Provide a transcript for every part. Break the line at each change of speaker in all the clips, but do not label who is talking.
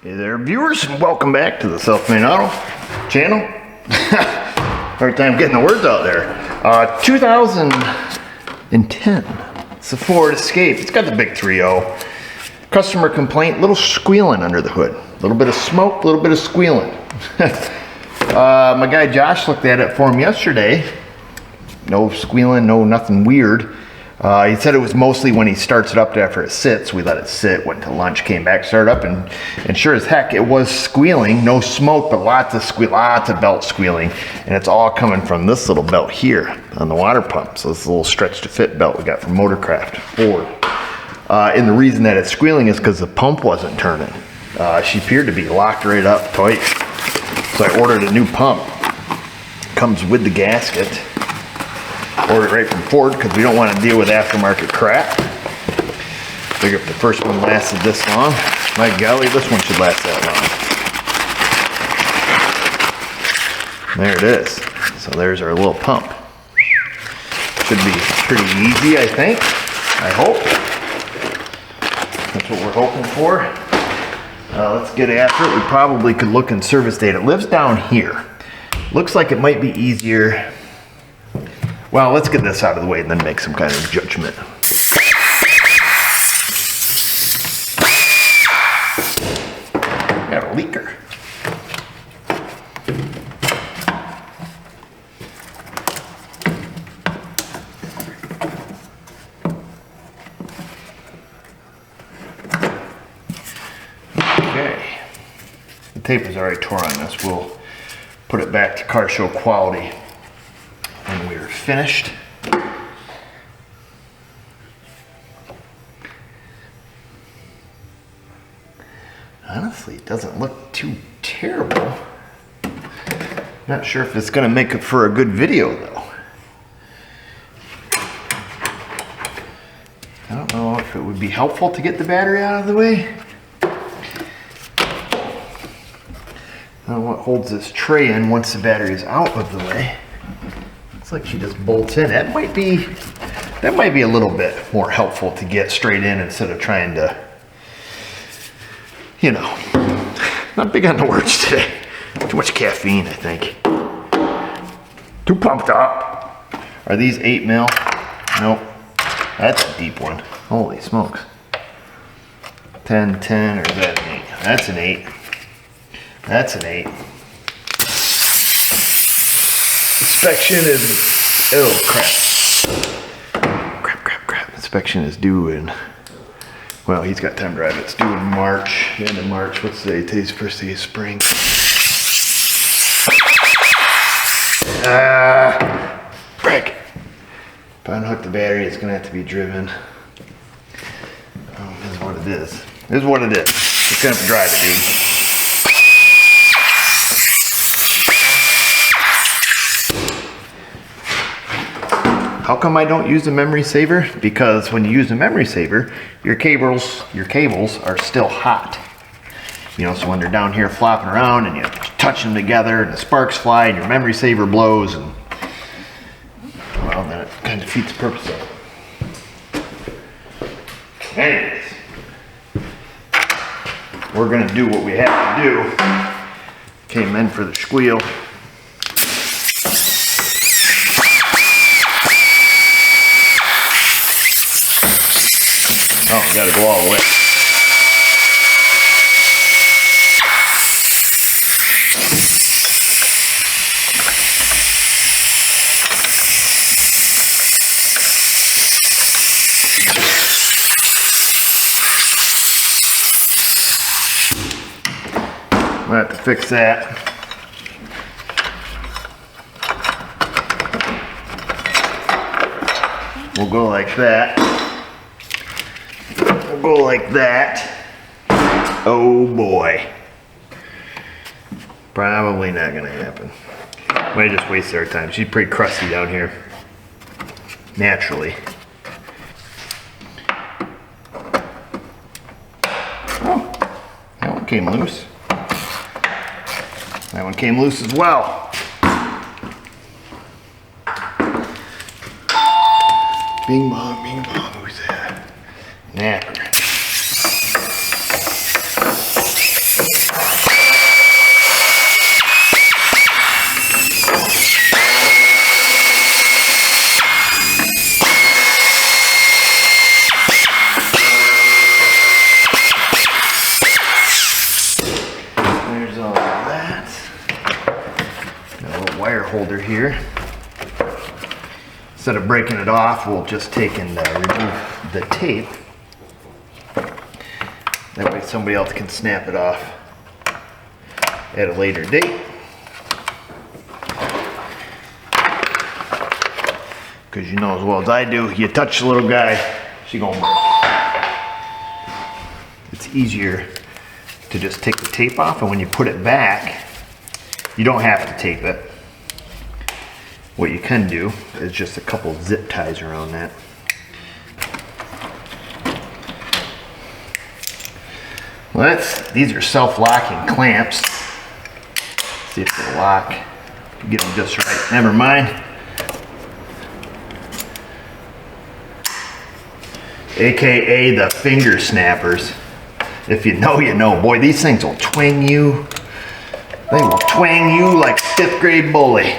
Hey there, viewers, and welcome back to the Self-Made Auto channel. Hard time getting the words out there. 2010, it's the Ford Escape. It's got the big 3.0. Customer complaint, little squealing under the hood. A little bit of smoke, a little bit of squealing. My guy Josh looked at it for him yesterday. No squealing, no nothing weird. He said it was mostly when he starts it up after it sits. We let it sit, went to lunch, came back, started up, and sure as heck, it was squealing. No smoke, but lots of belt squealing. And it's all coming from this little belt here on the water pump. So this little stretch to fit belt we got from Motorcraft Ford. And the reason that it's squealing is because the pump wasn't turning. She appeared to be locked right up tight. So I ordered a new pump. Comes with the gasket. Ordered right from Ford because we don't want to deal with aftermarket crap. Figure if the first one lasted this long, my golly, this one should last that long. There it is. So there's our little pump. Should be pretty easy, I think. I hope. That's what we're hoping for. Let's get after it. We probably could look in service data. It lives down here. Looks like it might be easier. Well, let's get this out of the way and then make some kind of judgment. Got a leaker. Okay. The tape is already torn on this. We'll put it back to car show quality. And we're finished. Honestly, it doesn't look too terrible. Not sure if it's going to make it for a good video, though. I don't know if it would be helpful to get the battery out of the way. I don't know what holds this tray in once the battery is out of the way. Looks like she just bolts in. That might be a little bit more helpful to get straight in instead of trying to, you know, not big on the words today. Too much caffeine, I think. Too pumped up. Are these 8 mil? Nope. That's a deep one. Holy smokes. 10, 10, or is that an 8? That's an 8. That's an 8. Inspection is, oh crap. Crap. Inspection is due in, well, he's got time to drive. It's due in March, the end of March. What's today? Today's the first day of spring. Break. If I unhook the battery, it's gonna have to be driven. Oh, this is what it is. This is what it is. Just gonna have to drive it, dude. How come I don't use a memory saver? Because when you use a memory saver, your cables are still hot. You know, so when they're down here flopping around and you touch them together and the sparks fly and your memory saver blows, and well, then it kind of defeats the purpose of it. Anyways, we're gonna do what we have to do. Came in for the squeal. Oh, gotta go all the way. We'll have to fix that. We'll go like that. Go like that. Oh boy. Probably not gonna happen. Might just waste our time. She's pretty crusty down here. Naturally. Oh, that one came loose. That one came loose as well. Bing bong, who's that? Napper. holder here. Instead of breaking it off, we'll just take and remove the tape. That way somebody else can snap it off at a later date. Because you know as well as I do, you touch the little guy, she's gonna break. It's easier to just take the tape off, and when you put it back, you don't have to tape it. What you can do is just a couple zip ties around that. Well, these are self-locking clamps. See if they lock. Get them just right. Never mind. AKA the finger snappers. If you know, you know. Boy, these things will twang you. They will twang you like 5th grade bully.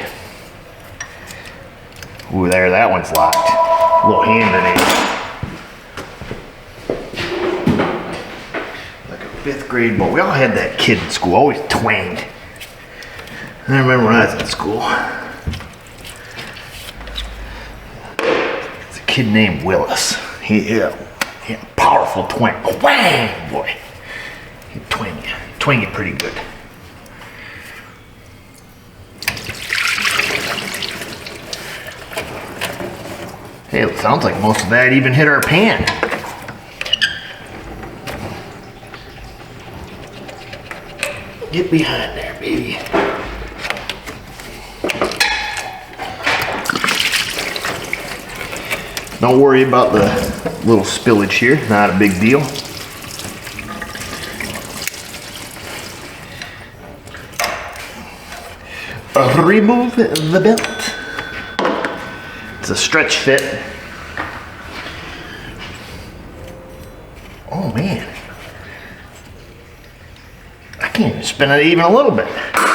Ooh, there, that one's locked. A little hand in it. Like a 5th grade bully. We all had that kid in school, always twanged. I remember when I was in school. It's a kid named Willis. He had a powerful twang. Whang, boy. He'd twang you pretty good. Hey, it sounds like most of that even hit our pan. Get behind there, baby. Don't worry about the little spillage here, not a big deal. Remove the belt. It's a stretch fit. Oh man. I can't even spin it even a little bit.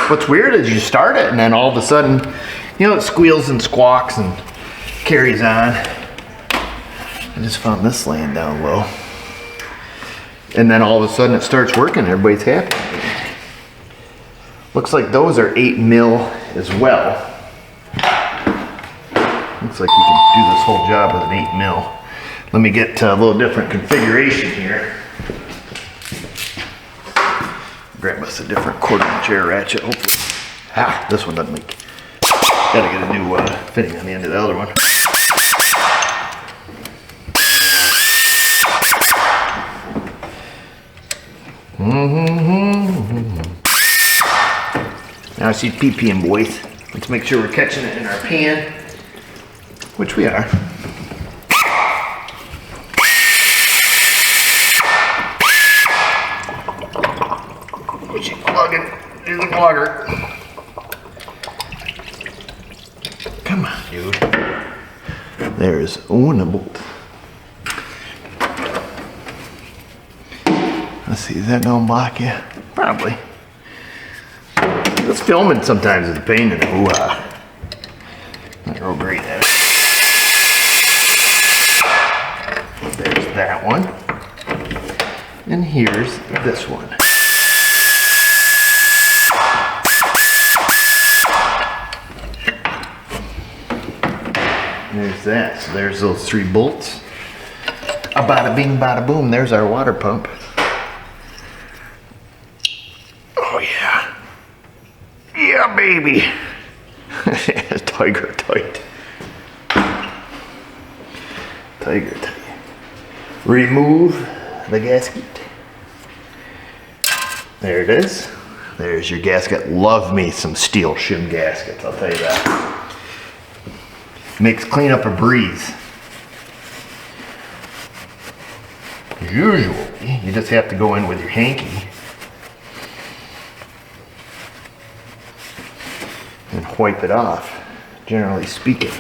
What's weird is you start it and then all of a sudden, you know, it squeals and squawks and carries on. I just found this laying down low. And then all of a sudden it starts working, everybody's happy. Looks like those are 8 mil as well. Looks like you can do this whole job with an 8 mil. Let me get a little different configuration here. Grab us a different 1/4 inch air ratchet, hopefully. Ah, this one doesn't leak. Gotta get a new fitting on the end of the other one. Now I see peeing, boys. Let's make sure we're catching it in our pan, which we are. She's plugging. Here's the plugger. Come on, dude. There's one bolt. Let's see, is that gonna block you? Probably. This filming sometimes is a pain in the hoo-ha. Not real great at it. There's that one. And here's this one. There's that. So there's those 3 bolts. A bada bing, bada boom. There's our water pump. Oh yeah. Yeah, baby. Tiger tight. Tiger tight. Remove the gasket. There it is. There's your gasket. Love me some steel shim gaskets, I'll tell you that. Makes cleanup a breeze. Usually, you just have to go in with your hanky and wipe it off, generally speaking.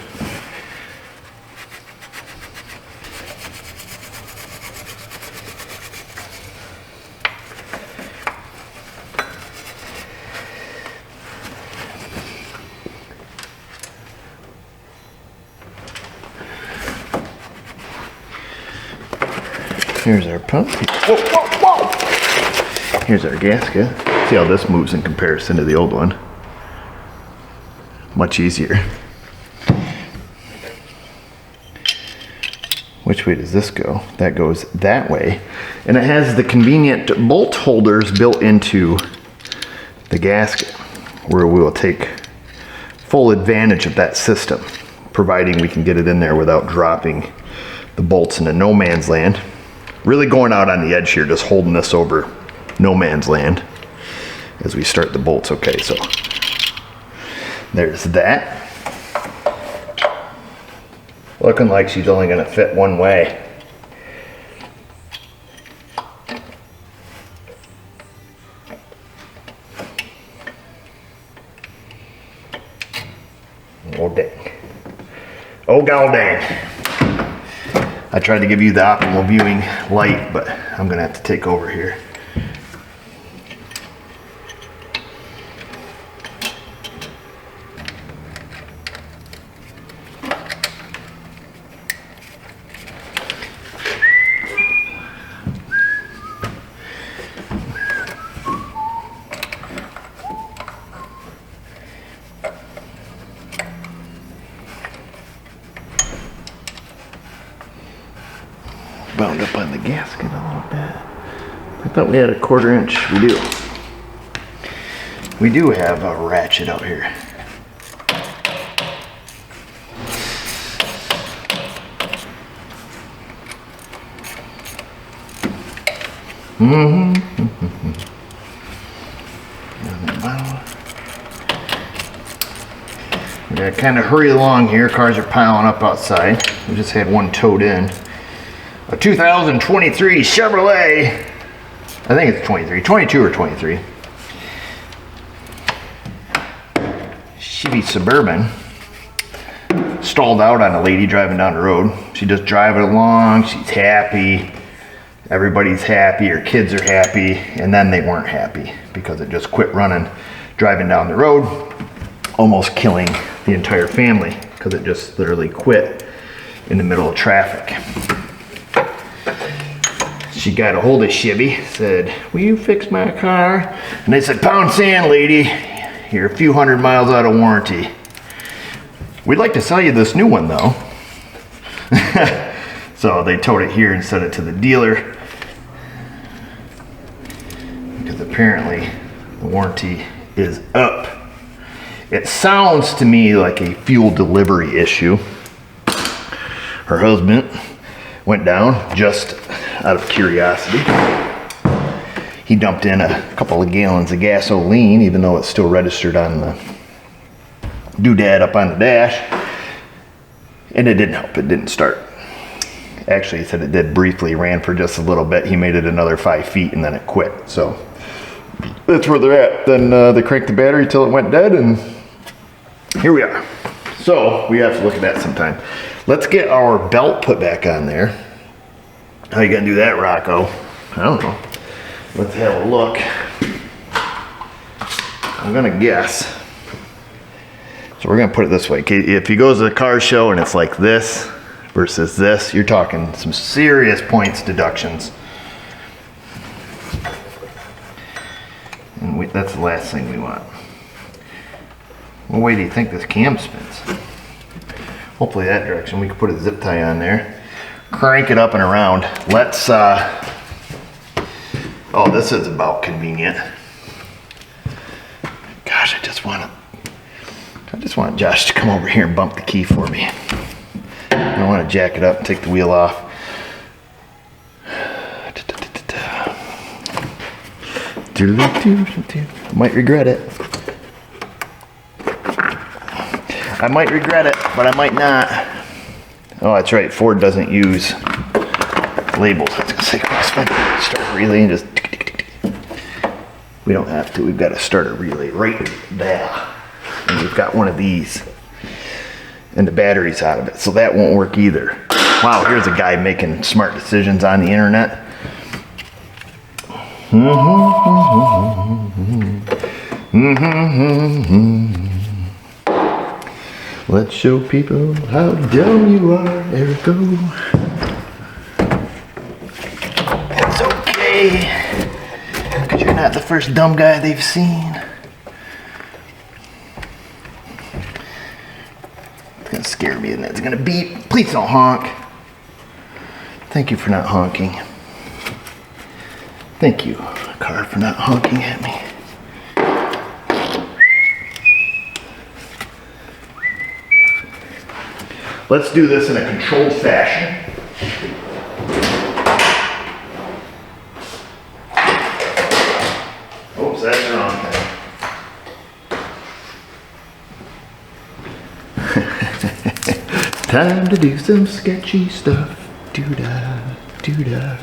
Here's our pump. Whoa, whoa, whoa. Here's our gasket. See how this moves in comparison to the old one. much easier. Which way does this go? That goes that way. And it has the convenient bolt holders built into the gasket where we will take full advantage of that system, providing we can get it in there without dropping the bolts into no man's land. Really going out on the edge here, just holding this over no man's land as we start the bolts. Okay, so there's that. Looking like she's only going to fit one way. Oh dang. Oh god dang. I tried to give you the optimal viewing light, but I'm going to have to take over here. Bound up on the gasket a little bit. I thought we had a 1/4 inch. We do. We do have a ratchet out here. We gotta kind of hurry along here. Cars are piling up outside. We just had one towed in. A 2023 Chevrolet, I think it's 23, 22 or 23. Chevy Suburban stalled out on a lady driving down the road. She just driving along, she's happy, everybody's happy, her kids are happy, and then they weren't happy because it just quit running, driving down the road, almost killing the entire family because it just literally quit in the middle of traffic. She got a hold of Chevy, said, "Will you fix my car?" And they said, "Pound sand, lady. You're a few hundred miles out of warranty. We'd like to sell you this new one, though." So they towed it here and sent it to the dealer because apparently the warranty is up. It sounds to me like a fuel delivery issue. Her husband went down just out of curiosity. He dumped in a couple of gallons of gasoline, even though it's still registered on the doodad up on the dash, and it didn't help. It didn't start. Actually, he said it did briefly, ran for just a little bit. He made it another 5 feet and then it quit. So that's where they're at. Then they cranked the battery till it went dead, and here we are. So we have to look at that sometime. Let's get our belt put back on there. How you gonna do that, Rocco? I don't know. Let's have a look. I'm gonna guess. So we're gonna put it this way. If he goes to the car show and it's like this versus this, you're talking some serious points deductions. And that's the last thing we want. What way do you think this cam spins? Hopefully that direction. We can put a zip tie on there. Crank it up and around. Let's, oh, this is about convenient. Gosh, I just want Josh to come over here and bump the key for me. I don't want to jack it up and take the wheel off. Might regret it. I might regret it, but I might not. Oh, that's right. Ford doesn't use labels. I was gonna say, start a relay and just. We don't have to. We've got to start a relay right there, and we've got one of these, and the battery's out of it, so that won't work either. Wow, here's a guy making smart decisions on the internet. Let's show people how dumb you are, Erico. It's okay, because you're not the first dumb guy they've seen. scare me and it's gonna beep. Please don't honk. Thank you for not honking. Thank you, car, for not honking at me. Let's do this in a controlled fashion. Oops, that's the wrong thing. Time to do some sketchy stuff. Doo-dah, doo-dah.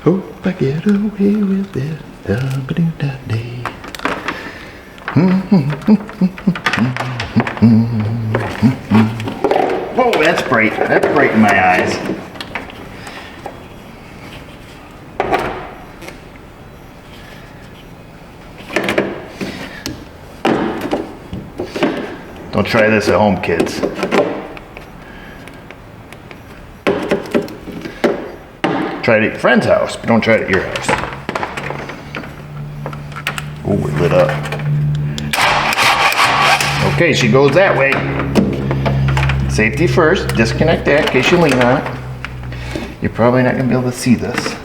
Hope I get away with it. Da-ba-doo-da-day. Whoa, that's bright. That's bright in my eyes. Don't try this at home, kids. Try it at your friend's house, but don't try it at your house. Oh, we're lit up. Okay, she goes that way. Safety first. Disconnect that in case you lean on it. You're probably not going to be able to see this.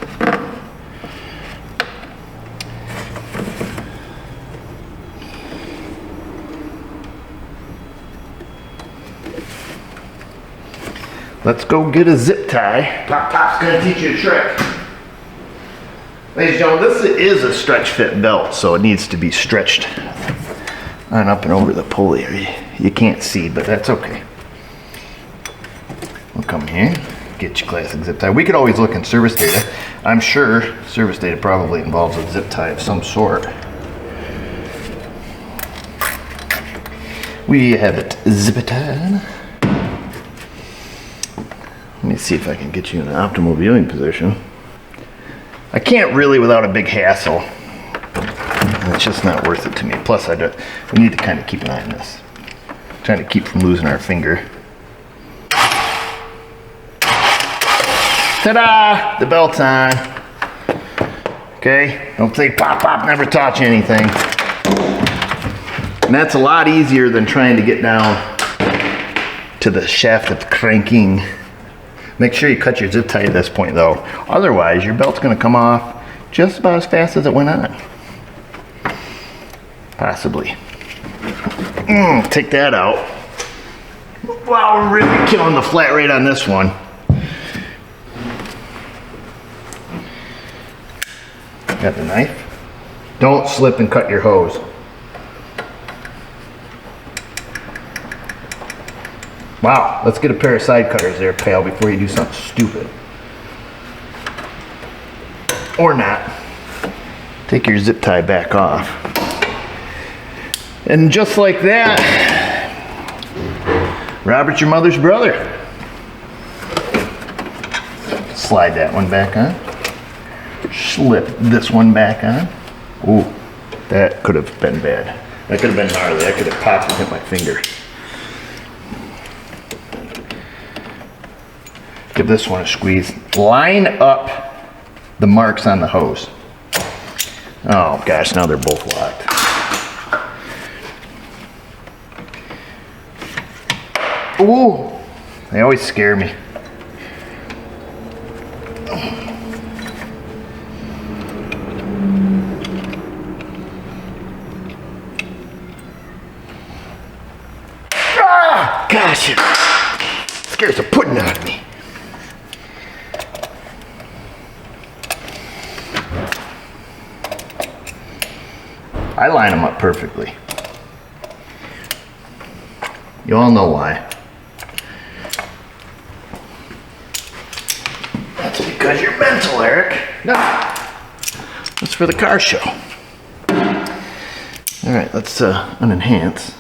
Let's go get a zip tie. Pop's gonna teach you a trick. Ladies and gentlemen, this is a stretch fit belt, so it needs to be stretched on up and over the pulley area. You can't see, but that's okay. We'll come here, get your classic zip tie. We could always look in service data. I'm sure service data probably involves a zip tie of some sort. We have it zip tied. Let me see if I can get you in an optimal viewing position. I can't really without a big hassle. It's just not worth it to me. Plus, we need to kind of keep an eye on this. Trying to keep from losing our finger. Ta-da! The belt's on. Okay? Don't say pop, never taught you anything. And that's a lot easier than trying to get down to the shaft of cranking. Make sure you cut your zip tie at this point though. Otherwise, your belt's gonna come off just about as fast as it went on. Possibly. Take that out. Wow, we're really killing the flat rate on this one. Got the knife. Don't slip and cut your hose. Wow, let's get a pair of side cutters there, pal, before you do something stupid. Or not. Take your zip tie back off. And just like that, Robert's your mother's brother. Slide that one back on. Slip this one back on. Ooh, that could have been bad. That could have been gnarly. That could have popped and hit my finger. Give this one a squeeze. Line up the marks on the hose. Oh gosh, now they're both locked. Ooh, they always scare me. Ah, gosh, it scares the pudding out of me. I line them up perfectly. You all know why. That's because you're mental, Eric. No, that's for the car show. All right, let's unenhance.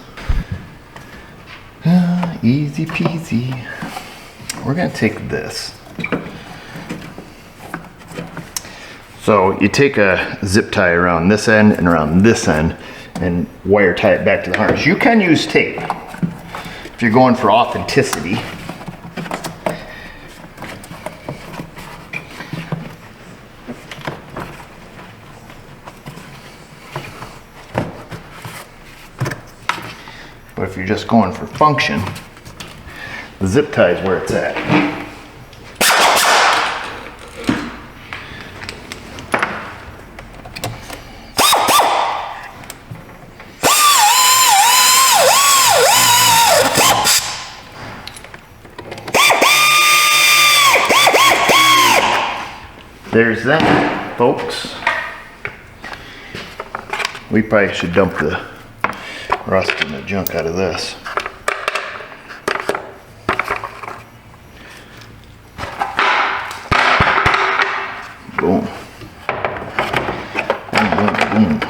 Easy peasy. We're gonna take this. So you take a zip tie around this end and around this end and wire tie it back to the harness. You can use tape if you're going for authenticity. But if you're just going for function, The zip tie is where it's at. There's that, folks. We probably should dump the rust and the junk out of this. Boom. Boom, boom, boom.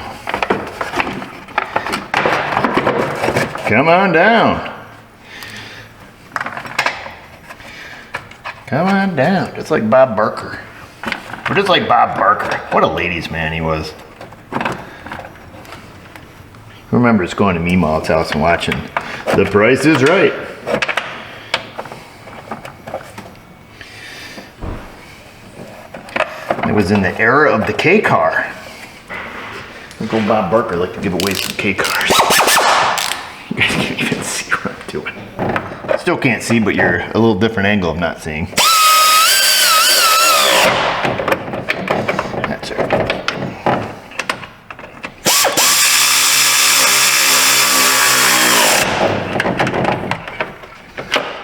Come on down. Come on down. Just like Bob Barker. We're just like Bob Barker. What a ladies' man he was. Who remembers going to Meemaw's house and watching The Price is Right? It was in the era of the K car. Look, old Bob Barker liked to give away some K cars. You guys can't even see what I'm doing. Still can't see, but you're a little different angle of not seeing. That's it.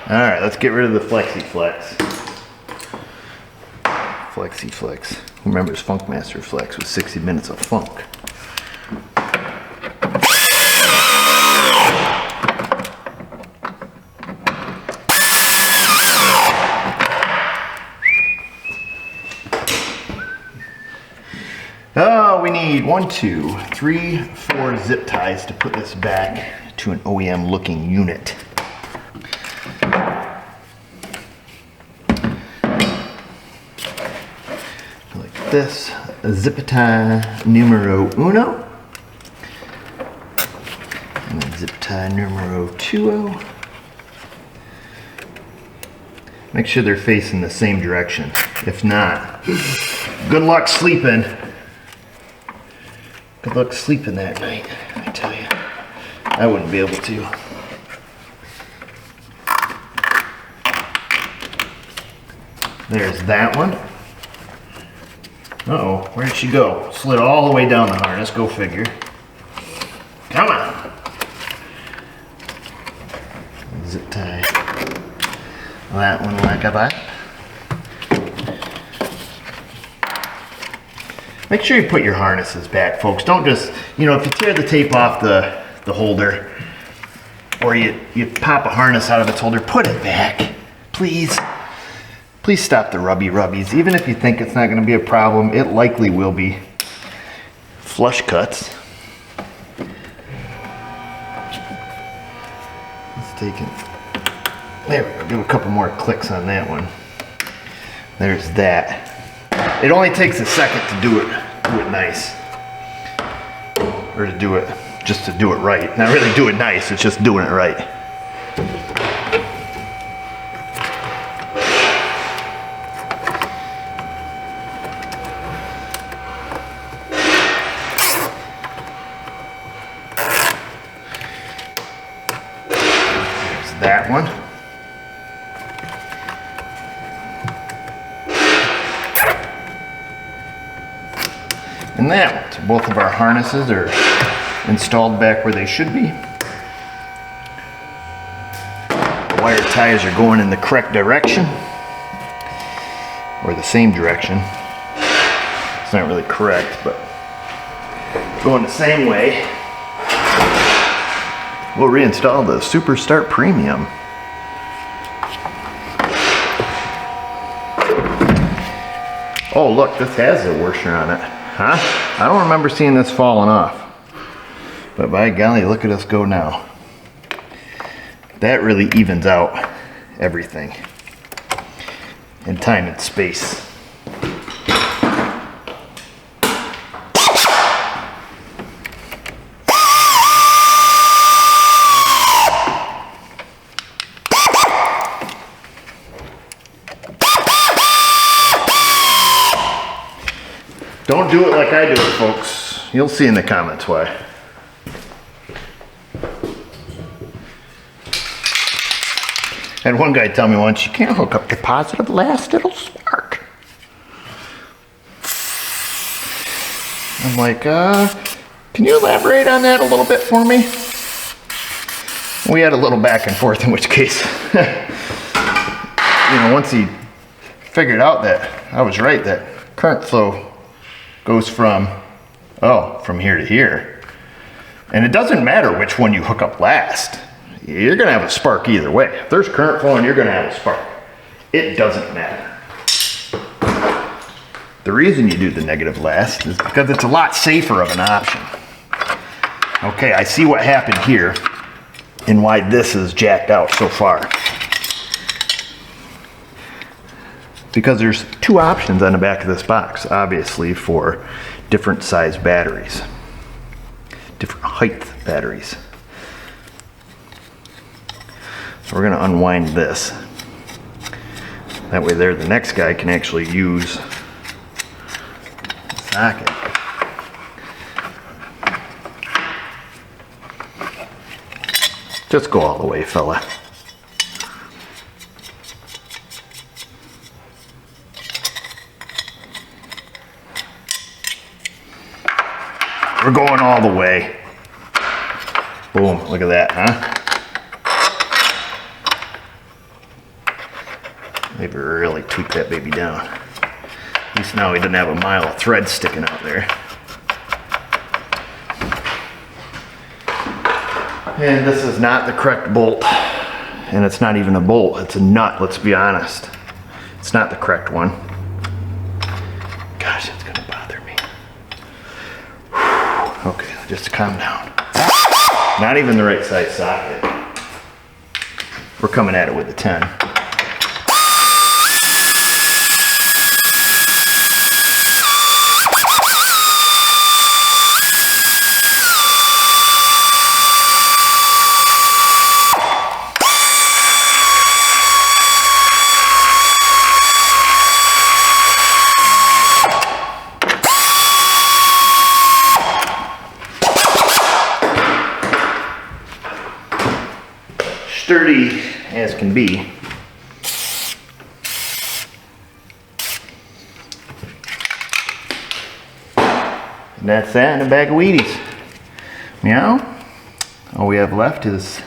All right, let's get rid of the Flexi Flex. Flexi Flex. Who remembers Funkmaster Flex with 60 minutes of funk? Oh, we need 1, 2, 3, 4 zip ties to put this back to an OEM looking unit. Like this, zip tie numero uno, and then zip tie numero 2. Make sure they're facing the same direction. If not, good luck sleeping. Good luck sleeping that night, I tell you. I wouldn't be able to. There's that one. Uh-oh, where did she go? Slid all the way down the harness, go figure. Come on. Zip tie that one like that. Make sure you put your harnesses back, folks. Don't just, if you tear the tape off the holder, or you pop a harness out of its holder, put it back, please. Please stop the rubbies. Even if you think it's not going to be a problem, it likely will be. Flush cuts. Let's take it. There we go. Do a couple more clicks on that one. There's that. It only takes a second to do it nice. Or to do it, just to do it right. Not really do it nice, it's just doing it right. There's that one. And that, so both of our harnesses are installed back where they should be. The wire ties are going in the correct direction, or the same direction. It's not really correct, but going the same way. We'll reinstall the Super Start Premium. Oh look, this has a washer on it. Huh? I don't remember seeing this falling off. But by golly, look at us go now. That really evens out everything in time and space. Don't do it like I do it, folks. You'll see in the comments why. Had one guy tell me once, you can't hook up the positive last, it'll spark. I'm like, can you elaborate on that a little bit for me? We had a little back and forth, in which case, once he figured out that I was right, that current flow goes from here to here. And it doesn't matter which one you hook up last. You're gonna have a spark either way. If there's current flowing, you're gonna have a spark. It doesn't matter. The reason you do the negative last is because it's a lot safer of an option. Okay, I see what happened here and why this is jacked out so far. Because there's two options on the back of this box, obviously, for different size batteries, different height batteries. So we're gonna unwind this. That way there, the next guy can actually use the socket. Just go all the way, fella. We're going all the way. Boom, look at that, huh? Maybe really tweak that baby down. At least now he doesn't have a mile of thread sticking out there. And this is not the correct bolt. And it's not even a bolt, it's a nut, let's be honest. It's not the correct one. Gosh, it's gonna bother me. Whew. Okay, just calm down. Not even the right size socket. We're coming at it with a 10. Sturdy as can be. And that's that in a bag of Wheaties. Meow. All we have left is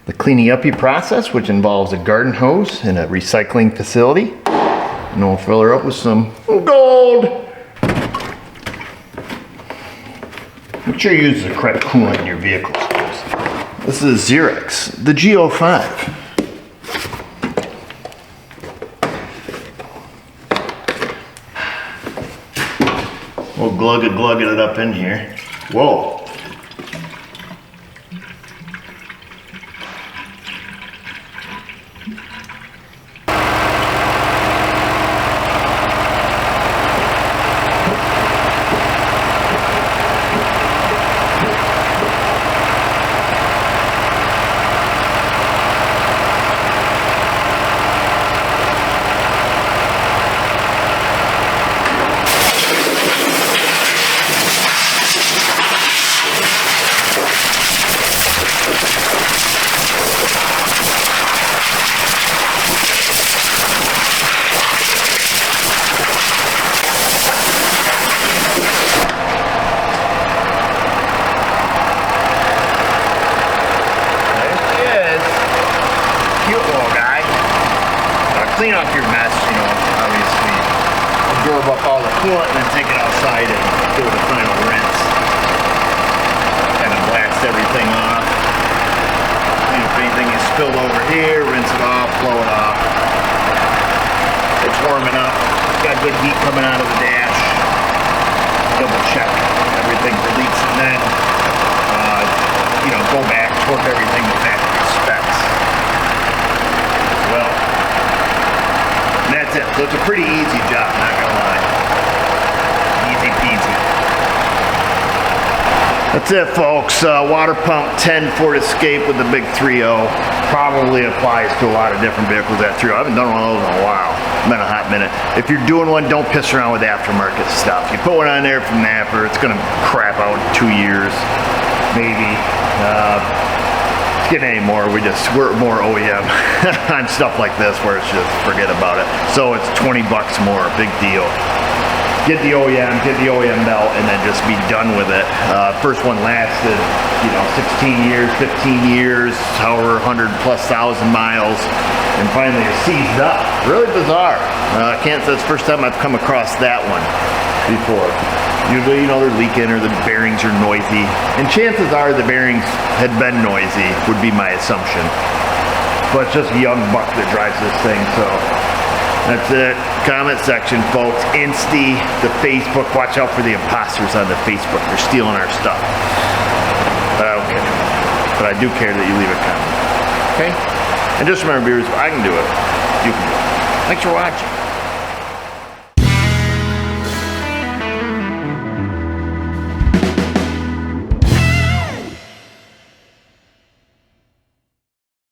the cleaning uppy process, which involves a garden hose and a recycling facility. And we'll fill her up with some gold. Make sure you use the correct coolant in your vehicles. This is Xerox, the Go5. We'll glug it up in here. Whoa. Clean off your mess, obviously absorb up all the coolant and then take it outside and do the final rinse. Kind of blast everything off. And if anything is spilled over here, rinse it off, blow it off. It's warming up. Got good heat coming out of the dash. Double check everything for leaks and then, go back, torque everything to factory specs. Well, that's it. So it's a pretty easy job, not gonna lie. Easy peasy. That's it, folks. Water pump 10 Ford Escape with the big 3.0. Probably applies to a lot of different vehicles, that 3.0. I haven't done one of those in a while. It's been a hot minute. If you're doing one, don't piss around with aftermarket stuff. You put one on there from Napper, it's gonna crap out in 2 years, maybe. getting any more. We're more OEM on stuff like this where it's just forget about it. So it's 20 bucks more, big deal. Get the OEM belt, and then just be done with it. First one lasted, you know, 16 years, 15 years, however, 100+ thousand miles, and finally it seized up. Really bizarre. Can't say it's the first time I've come across that one before. Usually, you know, they're leaking or the bearings are noisy, and chances are the bearings had been noisy, would be my assumption. But it's just a young buck that drives this thing, so. That's it. Comment section, folks. Insty, the Facebook. Watch out for the imposters on the Facebook. They're stealing our stuff. But I don't care. But I do care that you leave a comment. Okay? And just remember, viewers, if I can do it, you can do it. Thanks for watching.